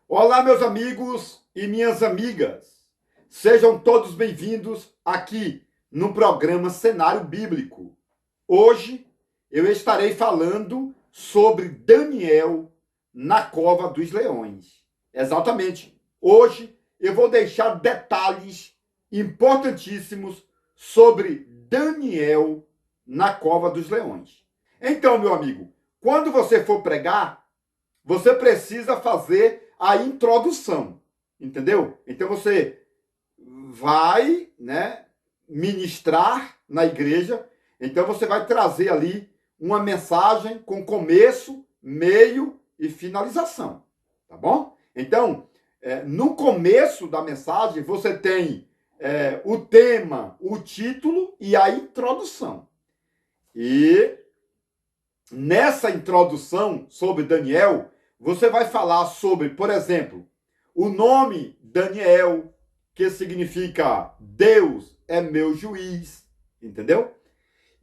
Olá, meus amigos e minhas amigas. Sejam todos bem-vindos aqui no programa Cenário Bíblico. Hoje eu estarei falando sobre Daniel na cova dos leões. Exatamente. Hoje eu vou deixar detalhes importantíssimos sobre Daniel na cova dos leões. Então, meu amigo, quando você for pregar, você precisa fazer a introdução, entendeu? Então você vai, ministrar na igreja, então você vai trazer ali uma mensagem com começo, meio e finalização, tá bom? Então, no começo da mensagem você tem o tema, o título e a introdução. E nessa introdução sobre Daniel, você vai falar sobre, por exemplo, o nome Daniel, que significa Deus é meu juiz, entendeu?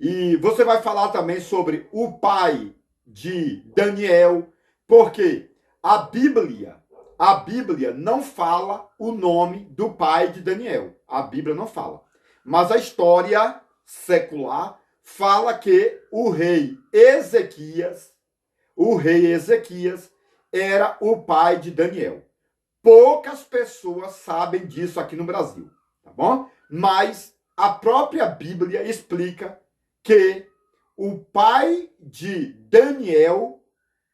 E você vai falar também sobre o pai de Daniel, porque a Bíblia não fala o nome do pai de Daniel. A Bíblia não fala. Mas a história secular fala que o rei Ezequias era o pai de Daniel. Poucas pessoas sabem disso aqui no Brasil, tá bom? Mas a própria Bíblia explica que o pai de Daniel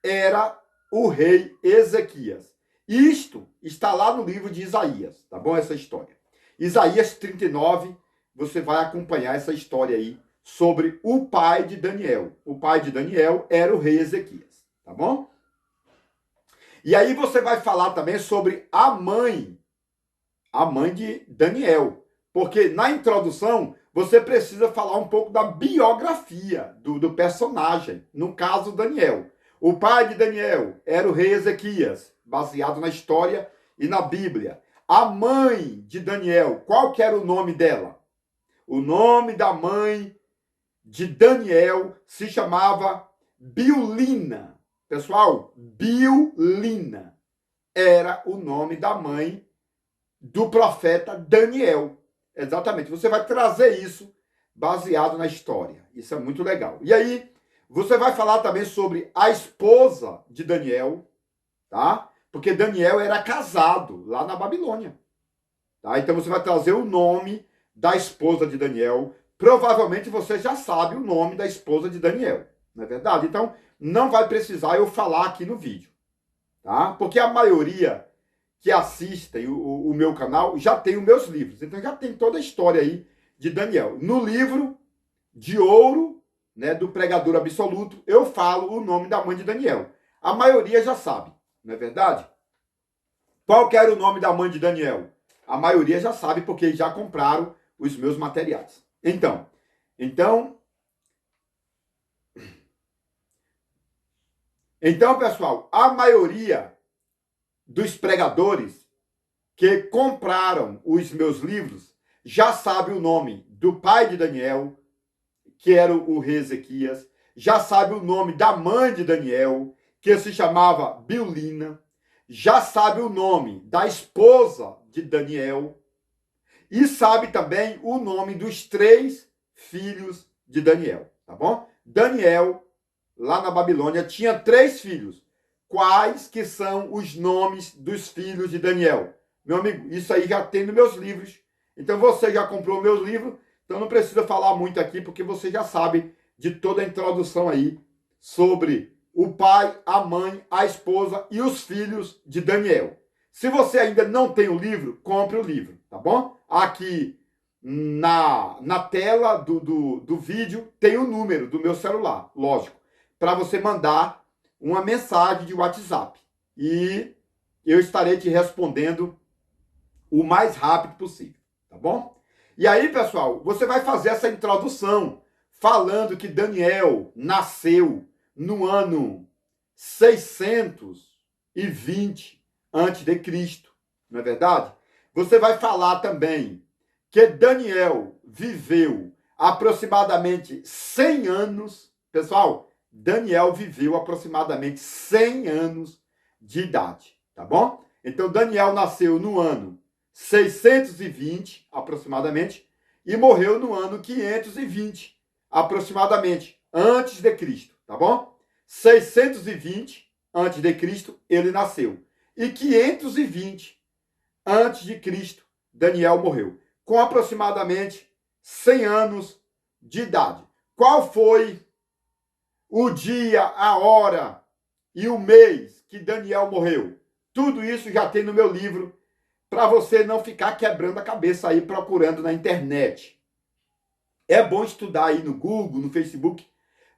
era o rei Ezequias. Isto está lá no livro de Isaías, tá bom? Essa história. Isaías 39, você vai acompanhar essa história aí sobre o pai de Daniel. O pai de Daniel era o rei Ezequias, tá bom? E aí você vai falar também sobre a mãe de Daniel. Porque na introdução você precisa falar um pouco da biografia do personagem, no caso Daniel. O pai de Daniel era o rei Ezequias, baseado na história e na Bíblia. A mãe de Daniel, qual que era o nome dela? O nome da mãe de Daniel se chamava Biulina. Pessoal, Biulina era o nome da mãe do profeta Daniel. Exatamente. Você vai trazer isso baseado na história. Isso é muito legal. E aí, você vai falar também sobre a esposa de Daniel, tá? Porque Daniel era casado lá na Babilônia. Tá? Então você vai trazer o nome da esposa de Daniel. Provavelmente você já sabe o nome da esposa de Daniel, não é verdade? Então, não vai precisar eu falar aqui no vídeo, tá? Porque a maioria que assistem o meu canal já tem os meus livros. Então, já tem toda a história aí de Daniel. No livro de ouro, né, do Pregador Absoluto, eu falo o nome da mãe de Daniel. A maioria já sabe, não é verdade? Qual que era o nome da mãe de Daniel? A maioria já sabe porque já compraram os meus materiais. Então, pessoal, a maioria dos pregadores que compraram os meus livros já sabe o nome do pai de Daniel, que era o rei Ezequias, já sabe o nome da mãe de Daniel, que se chamava Biulina, já sabe o nome da esposa de Daniel e sabe também o nome dos 3 filhos de Daniel, tá bom? Daniel, lá na Babilônia, tinha 3 filhos. Quais que são os nomes dos filhos de Daniel? Meu amigo, isso aí já tem nos meus livros. Então você já comprou meus livros, então não precisa falar muito aqui, porque você já sabe de toda a introdução aí sobre o pai, a mãe, a esposa e os filhos de Daniel. Se você ainda não tem o livro, compre o livro, tá bom? Aqui na tela do vídeo tem o número do meu celular, lógico, para você mandar uma mensagem de WhatsApp. E eu estarei te respondendo o mais rápido possível, tá bom? E aí, pessoal, você vai fazer essa introdução falando que Daniel nasceu no ano 620 a.C., não é verdade? Você vai falar também que Daniel viveu aproximadamente 100 anos. Pessoal, Daniel viveu aproximadamente 100 anos de idade, tá bom? Então, Daniel nasceu no ano 620, aproximadamente, e morreu no ano 520, aproximadamente, antes de Cristo, tá bom? 620 antes de Cristo, ele nasceu. E 520 antes de Cristo, Daniel morreu, com aproximadamente 100 anos de idade. Qual foi o dia, a hora e o mês que Daniel morreu? Tudo isso já tem no meu livro, para você não ficar quebrando a cabeça aí procurando na internet. É bom estudar aí no Google, no Facebook,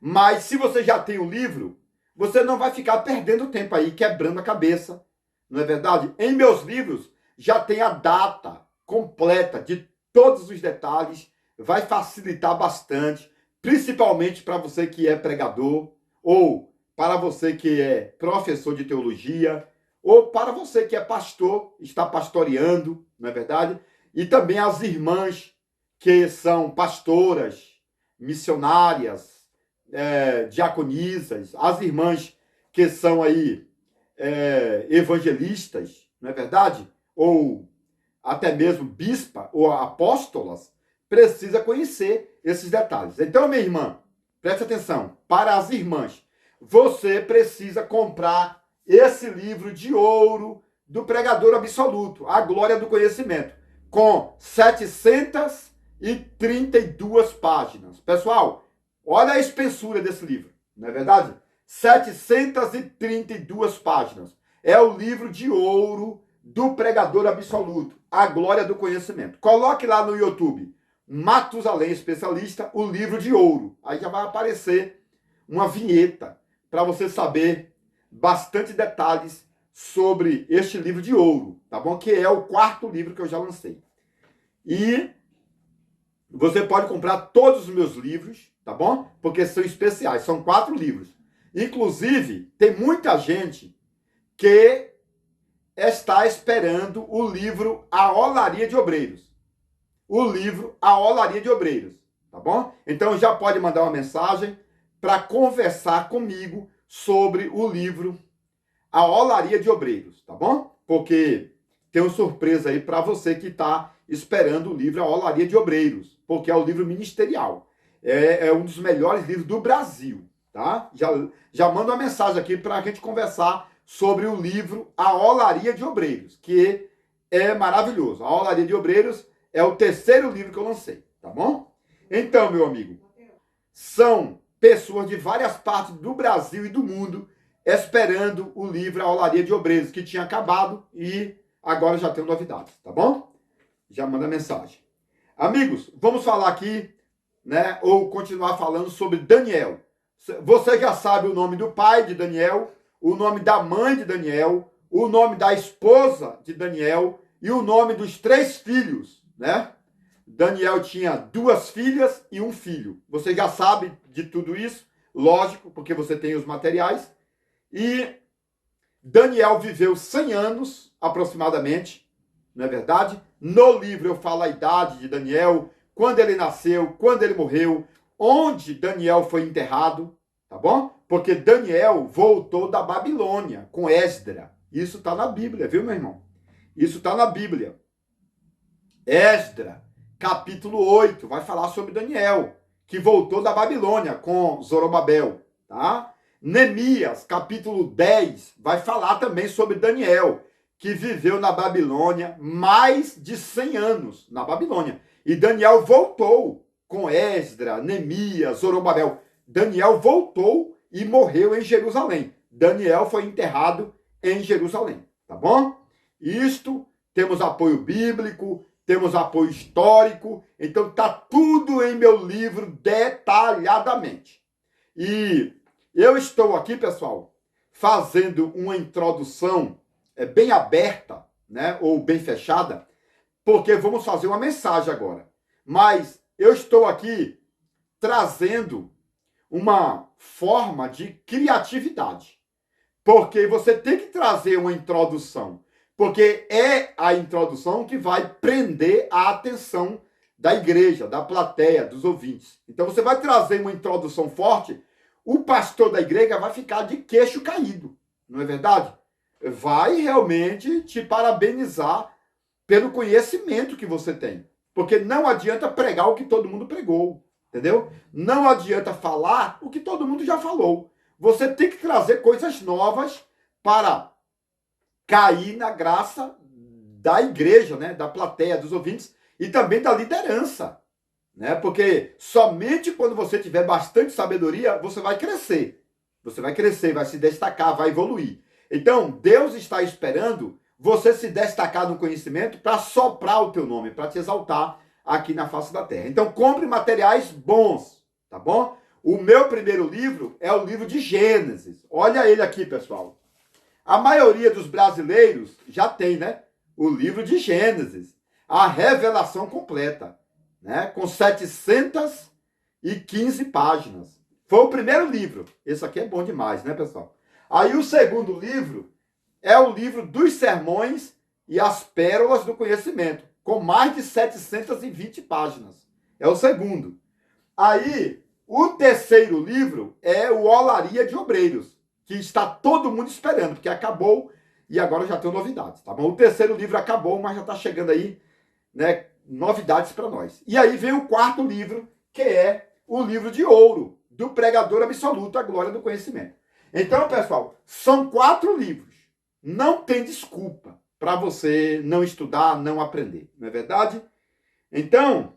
mas se você já tem o livro, você não vai ficar perdendo tempo aí quebrando a cabeça, não é verdade? Em meus livros já tem a data completa de todos os detalhes, vai facilitar bastante, principalmente para você que é pregador, ou para você que é professor de teologia, ou para você que é pastor, está pastoreando, não é verdade? E também as irmãs que são pastoras, missionárias, diaconisas, as irmãs que são aí evangelistas, não é verdade? Ou até mesmo bispa ou apóstolas, precisa conhecer esses detalhes. Então, minha irmã, preste atenção, para as irmãs, você precisa comprar esse livro de ouro do pregador absoluto, A Glória do Conhecimento, com 732 páginas. Pessoal, olha a espessura desse livro, não é verdade? 732 páginas. É o livro de ouro do pregador absoluto, A Glória do Conhecimento. Coloque lá no YouTube, Matusalém Especialista, o livro de ouro. Aí já vai aparecer uma vinheta para você saber bastante detalhes sobre este livro de ouro, tá bom? Que é o 4º livro que eu já lancei. E você pode comprar todos os meus livros, tá bom? Porque são especiais, são 4 livros. Inclusive, tem muita gente que está esperando o livro A Olaria de Obreiros. O livro A Olaria de Obreiros, tá bom? Então já pode mandar uma mensagem para conversar comigo sobre o livro A Olaria de Obreiros, tá bom? Porque tem uma surpresa aí para você que está esperando o livro A Olaria de Obreiros, porque é o livro ministerial. É um dos melhores livros do Brasil, tá? Já manda uma mensagem aqui para a gente conversar sobre o livro A Olaria de Obreiros, que é maravilhoso. A Olaria de Obreiros é o 3º livro que eu lancei, tá bom? Então, meu amigo, são pessoas de várias partes do Brasil e do mundo esperando o livro A Olaria de Obreiros, que tinha acabado e agora já tem novidades, tá bom? Já manda mensagem. Amigos, vamos falar aqui, né, ou continuar falando sobre Daniel. Você já sabe o nome do pai de Daniel, o nome da mãe de Daniel, o nome da esposa de Daniel e o nome dos 3 filhos, né? Daniel tinha 2 filhas e 1 filho. Você já sabe de tudo isso, lógico, porque você tem os materiais. E Daniel viveu 100 anos, aproximadamente, não é verdade? No livro eu falo a idade de Daniel, quando ele nasceu, quando ele morreu, onde Daniel foi enterrado, tá bom? Porque Daniel voltou da Babilônia com Esdra. Isso está na Bíblia, viu, meu irmão? Isso está na Bíblia. Esdra, capítulo 8, vai falar sobre Daniel, que voltou da Babilônia com Zorobabel, tá? Neemias, capítulo 10, vai falar também sobre Daniel, que viveu na Babilônia mais de 100 anos, na Babilônia. E Daniel voltou com Esdra, Neemias, Zorobabel. Daniel voltou e morreu em Jerusalém. Daniel foi enterrado em Jerusalém, tá bom? Isto, temos apoio bíblico, temos apoio histórico, então está tudo em meu livro detalhadamente. E eu estou aqui, pessoal, fazendo uma introdução bem aberta, né, ou bem fechada, porque vamos fazer uma mensagem agora. Mas eu estou aqui trazendo uma forma de criatividade, porque você tem que trazer uma introdução, porque é a introdução que vai prender a atenção da igreja, da plateia, dos ouvintes. Então você vai trazer uma introdução forte, o pastor da igreja vai ficar de queixo caído, não é verdade? vai realmente te parabenizar pelo conhecimento que você tem. Porque não adianta pregar o que todo mundo pregou, entendeu? Não adianta falar o que todo mundo já falou. Você tem que trazer coisas novas para cair na graça da igreja, né, da plateia, dos ouvintes e também da liderança, né? Porque somente quando você tiver bastante sabedoria, você vai crescer. Você vai crescer, vai se destacar, vai evoluir. Então, Deus está esperando você se destacar no conhecimento para soprar o teu nome, para te exaltar aqui na face da terra. Então, compre materiais bons, tá bom? O meu primeiro livro é o livro de Gênesis. Olha ele aqui, pessoal. A maioria dos brasileiros já tem, né? O livro de Gênesis, a revelação completa, né? Com 715 páginas. Foi o primeiro livro. Esse aqui é bom demais, né, pessoal? Aí o segundo livro é o livro dos sermões e as pérolas do conhecimento, com mais de 720 páginas. É o segundo. Aí, o terceiro livro é o Olaria de Obreiros, que está todo mundo esperando, porque acabou e agora já tem novidades, tá bom? O terceiro livro acabou, mas já está chegando aí, né, novidades para nós. E aí vem o quarto livro, que é o livro de ouro, do pregador absoluto, a glória do conhecimento. Então, pessoal, são 4 livros. Não tem desculpa para você não estudar, não aprender, não é verdade? Então,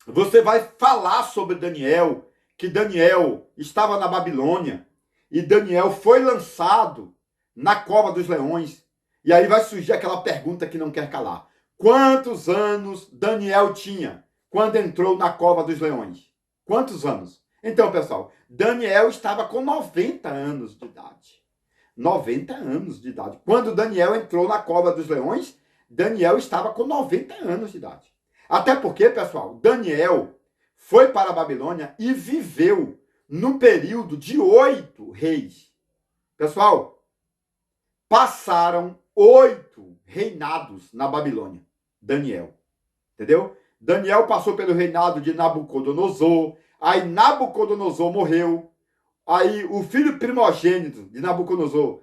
você vai falar sobre Daniel, que Daniel estava na Babilônia, e Daniel foi lançado na cova dos leões. E aí vai surgir aquela pergunta que não quer calar. Quantos anos Daniel tinha quando entrou na cova dos leões? Quantos anos? Então, pessoal, Daniel estava com 90 anos de idade. 90 anos de idade. Quando Daniel entrou na cova dos leões, Daniel estava com 90 anos de idade. Até porque, pessoal, Daniel foi para a Babilônia e viveu no período de 8 reis. Pessoal, passaram 8 reinados na Babilônia. Daniel. Entendeu? Daniel passou pelo reinado de Nabucodonosor. Aí Nabucodonosor morreu. Aí o filho primogênito de Nabucodonosor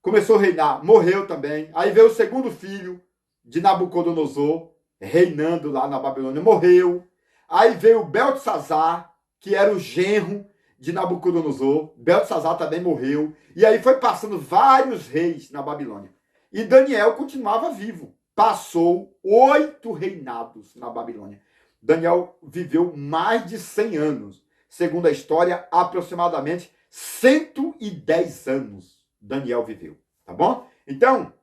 começou a reinar, morreu também. Aí veio o segundo filho de Nabucodonosor, reinando lá na Babilônia, morreu. Aí veio Beltesazar, que era o genro de Nabucodonosor. Beltesazar também morreu. E aí foi passando vários reis na Babilônia. E Daniel continuava vivo. Passou 8 reinados na Babilônia. Daniel viveu mais de 100 anos. Segundo a história, aproximadamente 110 anos Daniel viveu. Tá bom? Então,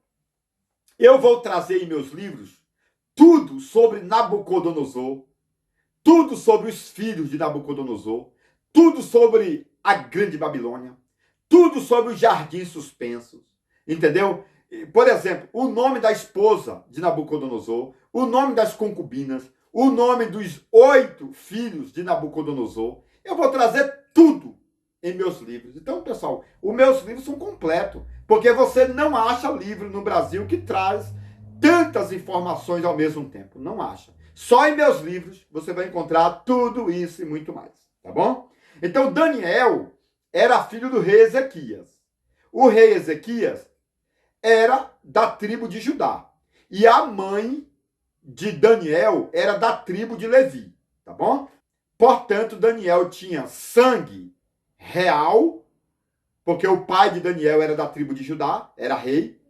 eu vou trazer em meus livros tudo sobre Nabucodonosor, tudo sobre os filhos de Nabucodonosor, tudo sobre a grande Babilônia, tudo sobre os jardins suspensos, entendeu? Por exemplo, o nome da esposa de Nabucodonosor, o nome das concubinas, o nome dos 8 filhos de Nabucodonosor. Eu vou trazer tudo em meus livros. Então, pessoal, os meus livros são completos, porque você não acha livro no Brasil que traz tantas informações ao mesmo tempo. Não acha. Só em meus livros você vai encontrar tudo isso e muito mais, tá bom? Então, Daniel era filho do rei Ezequias. O rei Ezequias era da tribo de Judá. E a mãe de Daniel era da tribo de Levi, tá bom? Portanto, Daniel tinha sangue real, porque o pai de Daniel era da tribo de Judá, era rei.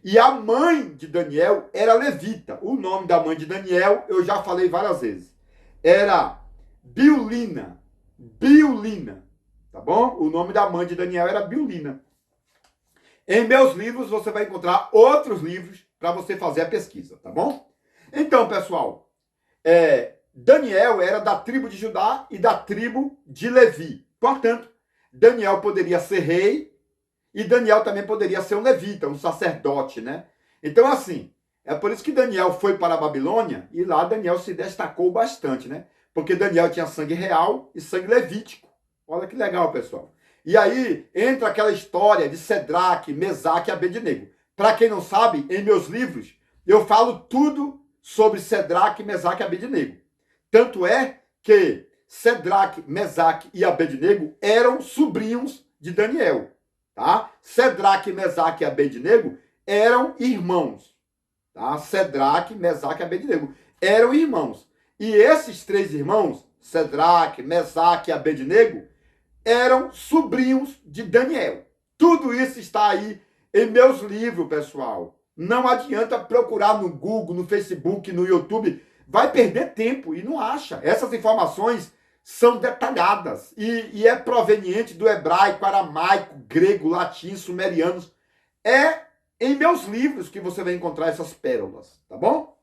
E a mãe de Daniel era levita. O nome da mãe de Daniel, eu já falei várias vezes. Era Biulina. Biulina. Tá bom? O nome da mãe de Daniel era Biulina. Em meus livros, você vai encontrar outros livros para você fazer a pesquisa, tá bom? Então, pessoal, Daniel era da tribo de Judá e da tribo de Levi. Portanto, Daniel poderia ser rei e Daniel também poderia ser um levita, um sacerdote, né? Então, assim, é por isso que Daniel foi para a Babilônia e lá Daniel se destacou bastante, né? Porque Daniel tinha sangue real e sangue levítico. Olha que legal, pessoal. E aí entra aquela história de Sedraque, Mesaque e Abednego. Para quem não sabe, em meus livros, eu falo tudo sobre Sedraque, Mesaque e Abednego. Tanto é que Sedraque, Mesaque e Abednego eram sobrinhos de Daniel. tá? Cedraque, Mesaque e Abednego eram irmãos, tá? Cedraque, Mesaque e Abednego eram irmãos. E esses 3 irmãos, Cedraque, Mesaque e Abednego, eram sobrinhos de Daniel. Tudo isso está aí em meus livros, pessoal. Não adianta procurar no Google, no Facebook, no YouTube. Vai perder tempo e não acha. Essas informações são detalhadas e é proveniente do hebraico, aramaico, grego, latim, sumerianos. É em meus livros que você vai encontrar essas pérolas, tá bom?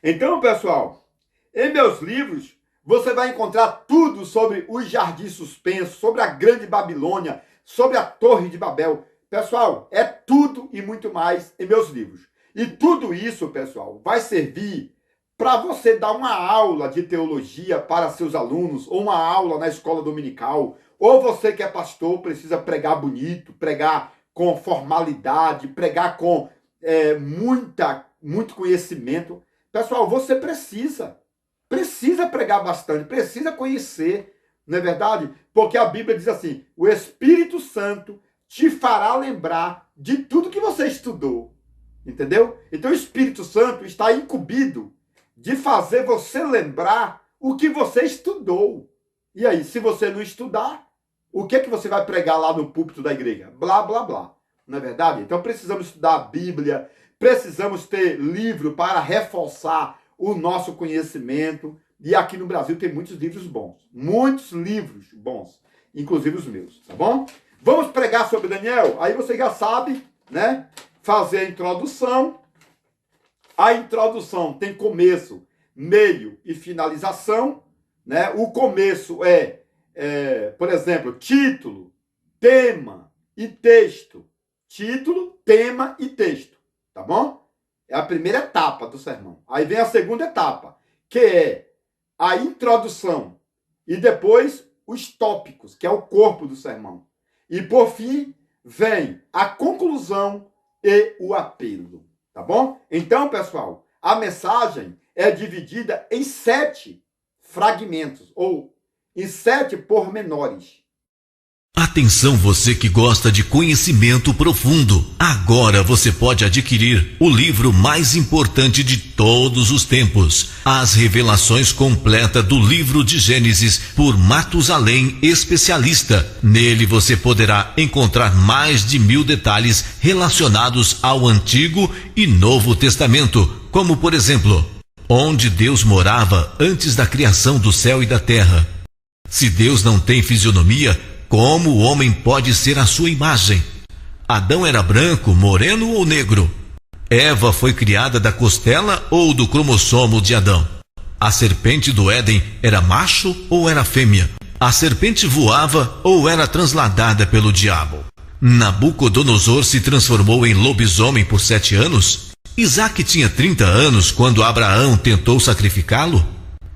Então, pessoal, em meus livros você vai encontrar tudo sobre os jardins suspensos, sobre a grande Babilônia, sobre a Torre de Babel. Pessoal, é tudo e muito mais em meus livros. E tudo isso, pessoal, vai servir para você dar uma aula de teologia para seus alunos, ou uma aula na escola dominical, ou você que é pastor precisa pregar bonito, pregar com formalidade, pregar com muito conhecimento. Pessoal, você precisa pregar bastante, precisa conhecer, não é verdade? Porque a Bíblia diz assim, o Espírito Santo te fará lembrar de tudo que você estudou, entendeu? Então o Espírito Santo está incumbido de fazer você lembrar o que você estudou. E aí, se você não estudar, o que é que você vai pregar lá no púlpito da igreja? Blá, blá, blá. Não é verdade? Então precisamos estudar a Bíblia, precisamos ter livro para reforçar o nosso conhecimento. E aqui no Brasil tem muitos livros bons, inclusive os meus, tá bom? Vamos pregar sobre Daniel? Aí você já sabe, né? Fazer a introdução. A introdução tem começo, meio e finalização, né? O começo por exemplo, título, tema e texto. Título, tema e texto, tá bom? É a primeira etapa do sermão. Aí vem a segunda etapa, que é a introdução e depois os tópicos, que é o corpo do sermão. E por fim, vem a conclusão e o apelo, tá bom? Então, pessoal, a mensagem é dividida em 7 fragmentos, ou em 7 pormenores. Atenção, você que gosta de conhecimento profundo. Agora você pode adquirir o livro mais importante de todos os tempos, As Revelações Completas do Livro de Gênesis, por Matusalém Especialista. Nele você poderá encontrar mais de 1000 detalhes relacionados ao Antigo e Novo Testamento, como por exemplo, onde Deus morava antes da criação do céu e da terra. Se Deus não tem fisionomia, como o homem pode ser a sua imagem? Adão era branco, moreno ou negro? Eva foi criada da costela ou do cromossomo de Adão? A serpente do Éden era macho ou era fêmea? A serpente voava ou era transladada pelo diabo? Nabucodonosor se transformou em lobisomem por 7 anos? Isaac tinha 30 anos quando Abraão tentou sacrificá-lo?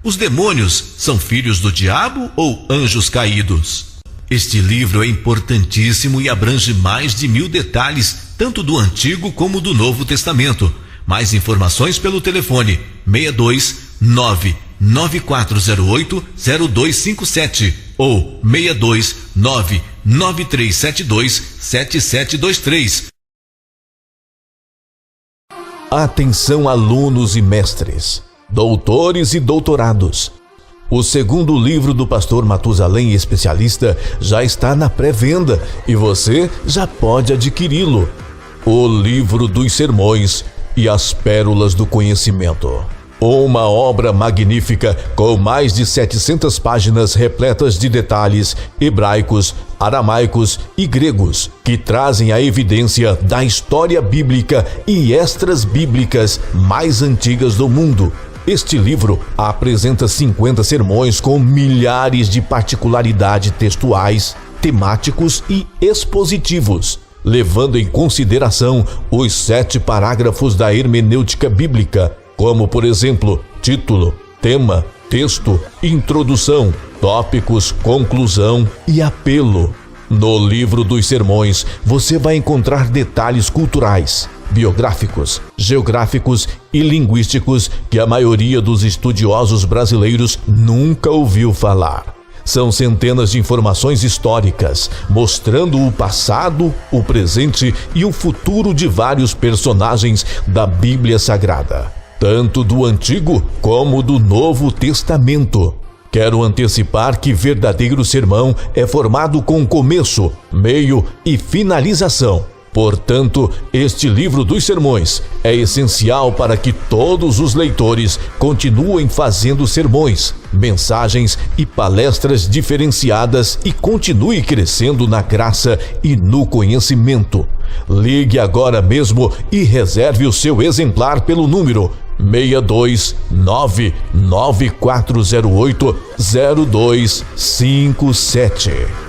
Os demônios são filhos do diabo ou anjos caídos? Este livro é importantíssimo e abrange mais de 1000 detalhes, tanto do Antigo como do Novo Testamento. Mais informações pelo telefone 62 99408-0257 ou 62 99372-7723. Atenção, alunos e mestres, doutores e doutorados. O segundo livro do pastor Matusalém Especialista já está na pré-venda e você já pode adquiri-lo. O Livro dos Sermões e as Pérolas do Conhecimento. Uma obra magnífica com mais de 700 páginas repletas de detalhes hebraicos, aramaicos e gregos que trazem a evidência da história bíblica e extras bíblicas mais antigas do mundo. Este livro apresenta 50 sermões com milhares de particularidades textuais, temáticos e expositivos, levando em consideração os 7 parágrafos da hermenêutica bíblica, como, por exemplo, título, tema, texto, introdução, tópicos, conclusão e apelo. No Livro dos Sermões, você vai encontrar detalhes culturais, biográficos, geográficos e linguísticos que a maioria dos estudiosos brasileiros nunca ouviu falar. São centenas de informações históricas, mostrando o passado, o presente e o futuro de vários personagens da Bíblia Sagrada, tanto do Antigo como do Novo Testamento. Quero antecipar que verdadeiro sermão é formado com começo, meio e finalização. Portanto, este livro dos sermões é essencial para que todos os leitores continuem fazendo sermões, mensagens e palestras diferenciadas e continue crescendo na graça e no conhecimento. Ligue agora mesmo e reserve o seu exemplar pelo número 62994080257.